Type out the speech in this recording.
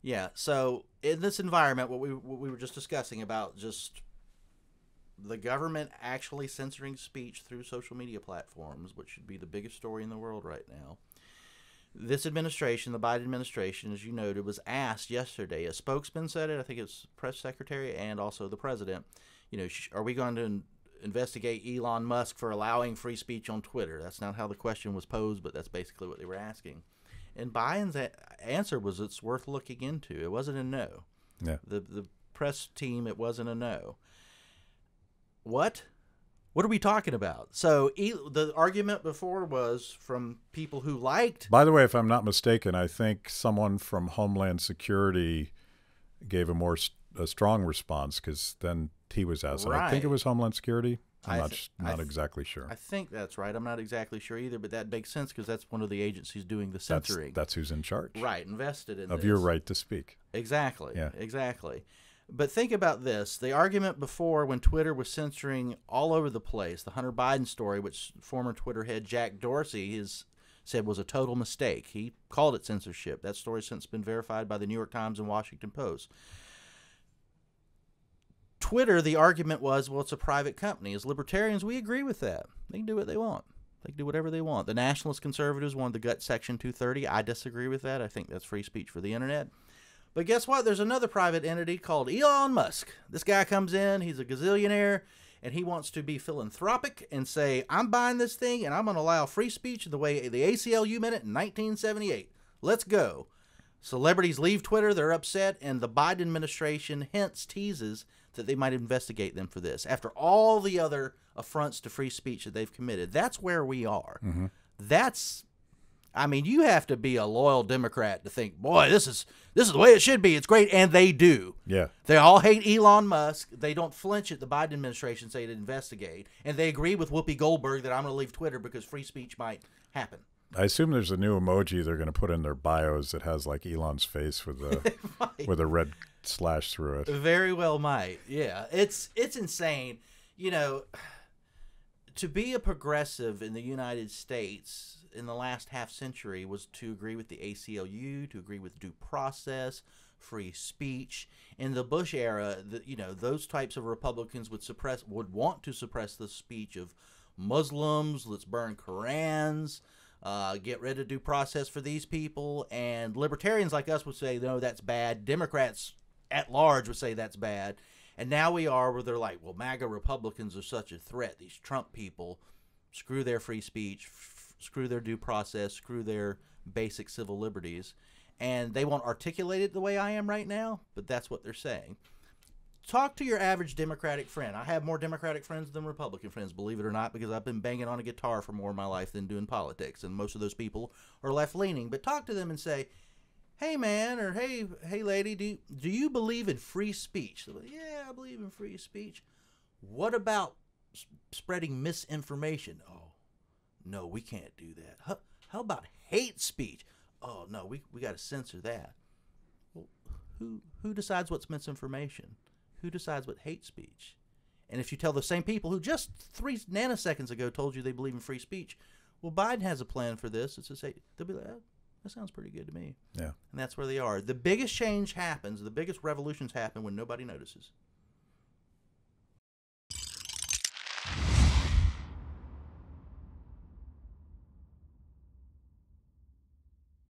Yeah. So in this environment, what we were just discussing about just the government actually censoring speech through social media platforms, which should be the biggest story in the world right now. This administration, the Biden administration, as you noted, was asked yesterday. A spokesman said it. I think it's press secretary and also the president. You know, are we going to investigate Elon Musk for allowing free speech on Twitter? That's not how the question was posed, but that's basically what they were asking. And Biden's answer was it's worth looking into. It wasn't a no. Yeah. The press team, it wasn't a no. What are we talking about? So the argument before was from people who liked. By the way, if I'm not mistaken, I think someone from Homeland Security gave a strong response, because then he was asked. Right. I think it was Homeland Security. I'm not exactly sure. I think that's right. I'm not exactly sure either, but that makes sense because that's one of the agencies doing the censoring. That's who's in charge. Right, invested in of this. Your right to speak. Exactly. Yeah. Exactly. But think about this. The argument before, when Twitter was censoring all over the place, the Hunter Biden story, which former Twitter head Jack Dorsey said was a total mistake. He called it censorship. That story's since been verified by the New York Times and Washington Post. Twitter, the argument was, well, it's a private company. As libertarians, we agree with that. They can do what they want. They can do whatever they want. The nationalist conservatives wanted to gut Section 230. I disagree with that. I think that's free speech for the internet. But guess what? There's another private entity called Elon Musk. This guy comes in, he's a gazillionaire, and he wants to be philanthropic and say, I'm buying this thing, and I'm going to allow free speech the way the ACLU meant it in 1978. Let's go. Celebrities leave Twitter, they're upset, and the Biden administration teases that they might investigate them for this. After all the other affronts to free speech that they've committed, that's where we are. Mm-hmm. I mean, you have to be a loyal Democrat to think, boy, this is the way it should be. It's great, and they do. Yeah. They all hate Elon Musk. They don't flinch at the Biden administration say to investigate, and they agree with Whoopi Goldberg that I'm going to leave Twitter because free speech might happen. I assume there's a new emoji they're going to put in their bios that has like Elon's face with with a red slash through it. Very well might. Yeah, it's insane. You know, to be a progressive in the United States in the last half century was to agree with the ACLU, to agree with due process, free speech. In the Bush era, those types of Republicans would want to suppress the speech of Muslims. Let's burn Korans. Get rid of due process for these people. And libertarians like us would say, no, that's bad. Democrats at large would say that's bad. And now we are where they're like, well, MAGA Republicans are such a threat. These Trump people, screw their free speech, screw their due process, screw their basic civil liberties. And they won't articulate it the way I am right now, but that's what they're saying. Talk to your average Democratic friend. I have more Democratic friends than Republican friends, believe it or not, because I've been banging on a guitar for more of my life than doing politics, and most of those people are left-leaning. But talk to them and say, hey, man, or hey lady, do you believe in free speech? They'll be, yeah, I believe in free speech. What about spreading misinformation? Oh, no, we can't do that. How about hate speech? Oh, no, we got to censor that. Well, who decides what's misinformation? Who decides what hate speech? And if you tell the same people who just 3 nanoseconds ago told you they believe in free speech, well, Biden has a plan for this. It's to say, they'll be like, oh, that sounds pretty good to me. Yeah. And that's where they are. The biggest change happens, the biggest revolutions happen when nobody notices.